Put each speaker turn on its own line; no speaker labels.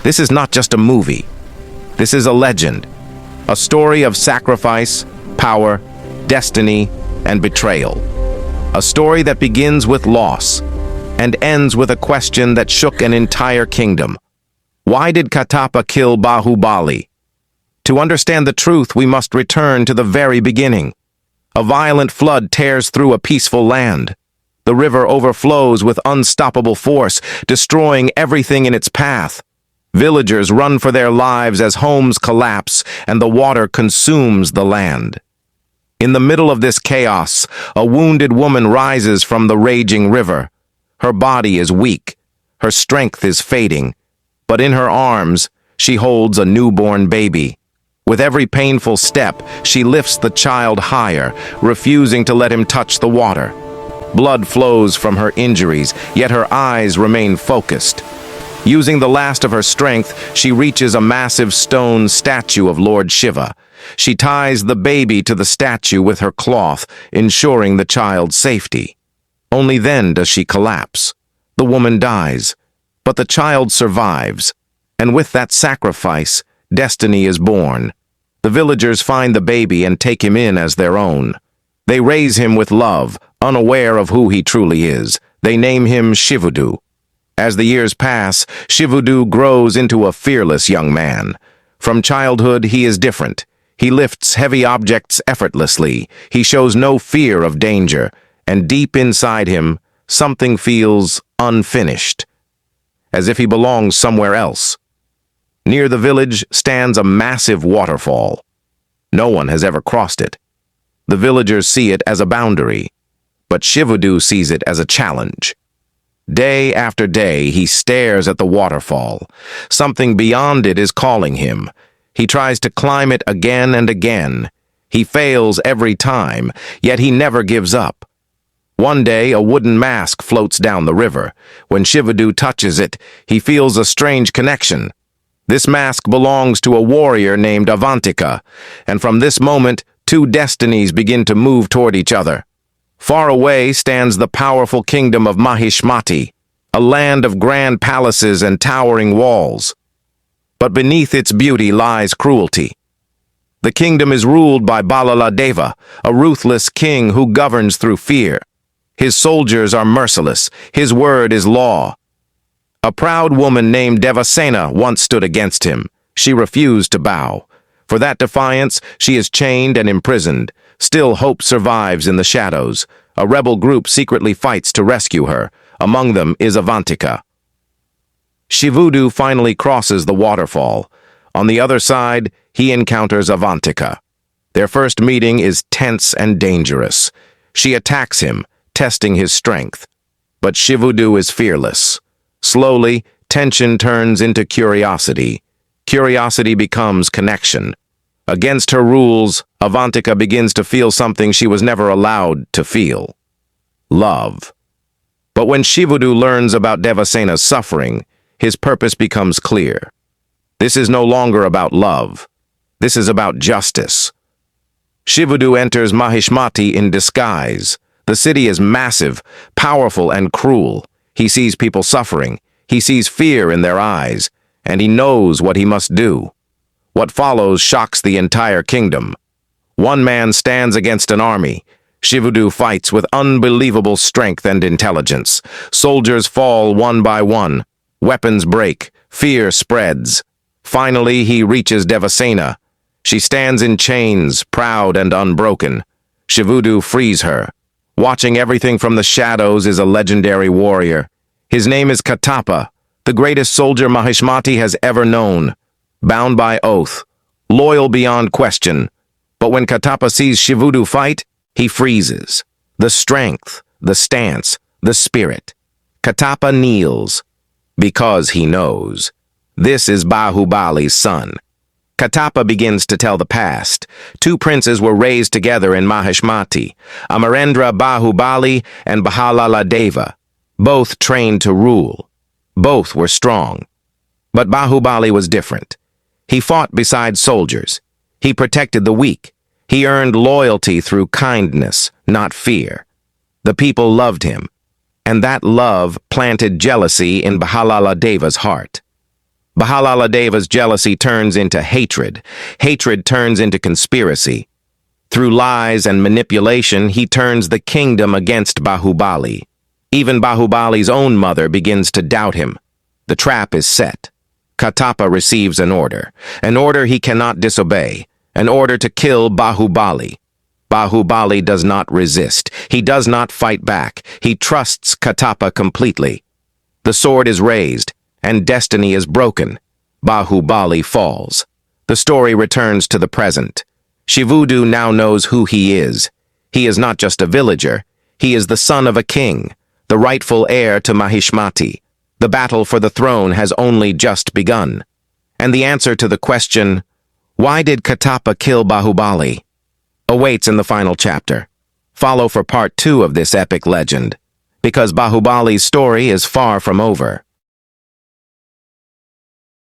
This is not just a movie. This is a legend, a story of sacrifice, power, destiny, and betrayal. A story that begins with loss and ends with a question that shook an entire kingdom. Why did Katappa kill Baahubali? To understand the truth, we must return to the very beginning. A violent flood tears through a peaceful land. The river overflows with unstoppable force, destroying everything in its path. Villagers run for their lives as homes collapse and the water consumes the land. In the middle of this chaos, a wounded woman rises from the raging river. Her body is weak, her strength is fading, but in her arms, she holds a newborn baby. With every painful step, she lifts the child higher, refusing to let him touch the water. Blood flows from her injuries, yet her eyes remain focused. Using the last of her strength, she reaches a massive stone statue of Lord Shiva. She ties the baby to the statue with her cloth, ensuring the child's safety. Only then does she collapse. The woman dies, but the child survives, and with that sacrifice, destiny is born. The villagers find the baby and take him in as their own. They raise him with love, unaware of who he truly is. They name him Shivudu. As the years pass, Shivudu grows into a fearless young man. From childhood, he is different. He lifts heavy objects effortlessly. He shows no fear of danger, and deep inside him, something feels unfinished, as if he belongs somewhere else. Near the village stands a massive waterfall. No one has ever crossed it. The villagers see it as a boundary, but Shivudu sees it as a challenge. Day after day, he stares at the waterfall. Something beyond it is calling him. He tries to climb it again and again. He fails every time, yet he never gives up. One day, a wooden mask floats down the river. When Shivudu touches it, he feels a strange connection. This mask belongs to a warrior named Avantika, and from this moment, two destinies begin to move toward each other. Far away stands the powerful kingdom of Mahishmati, a land of grand palaces and towering walls. But beneath its beauty lies cruelty. The kingdom is ruled by Balaladeva, a ruthless king who governs through fear. His soldiers are merciless. His word is law. A proud woman named Devasena once stood against him. She refused to bow. For that defiance, she is chained and imprisoned. Still, hope survives in the shadows. A rebel group secretly fights to rescue her. Among them is Avantika. Shivudu finally crosses the waterfall. On the other side, he encounters Avantika. Their first meeting is tense and dangerous. She attacks him, testing his strength. But Shivudu is fearless. Slowly, tension turns into curiosity. Curiosity becomes connection. Against her rules, Avantika begins to feel something she was never allowed to feel: love. But when Shivudu learns about Devasena's suffering, his purpose becomes clear. This is no longer about love. This is about justice. Shivudu enters Mahishmati in disguise. The city is massive, powerful, and cruel. He sees people suffering. He sees fear in their eyes, and he knows what he must do. What follows shocks the entire kingdom. One man stands against an army. Shivudu fights with unbelievable strength and intelligence. Soldiers fall one by one. Weapons break. Fear spreads. Finally, he reaches Devasena. She stands in chains, proud and unbroken. Shivudu frees her. Watching everything from the shadows is a legendary warrior. His name is Katappa, the greatest soldier Mahishmati has ever known. Bound by oath, loyal beyond question. But when Katappa sees Shivudu fight, he freezes. The strength, the stance, the spirit. Katappa kneels, because he knows. This is Baahubali's son. Katappa begins to tell the past. Two princes were raised together in Mahishmati, Amarendra Baahubali and Bahalaladeva, both trained to rule. Both were strong. But Baahubali was different. He fought beside soldiers. He protected the weak. He earned loyalty through kindness, not fear. The people loved him, and that love planted jealousy in Bahalaladeva's heart. Bahaladeva's jealousy turns into hatred. Hatred turns into conspiracy. Through lies and manipulation, he turns the kingdom against Baahubali. Even Baahubali's own mother begins to doubt him. The trap is set. Katappa receives an order he cannot disobey, an order to kill Baahubali. Baahubali does not resist. He does not fight back. He trusts Katappa completely. The sword is raised, and destiny is broken. Baahubali falls. The story returns to the present. Shivudu now knows who he is. He is not just a villager. He is the son of a king, the rightful heir to Mahishmati. The battle for the throne has only just begun. And the answer to the question, why did Katappa kill Baahubali, awaits in the final chapter. Follow for part 2 of this epic legend, because Baahubali's story is far from over.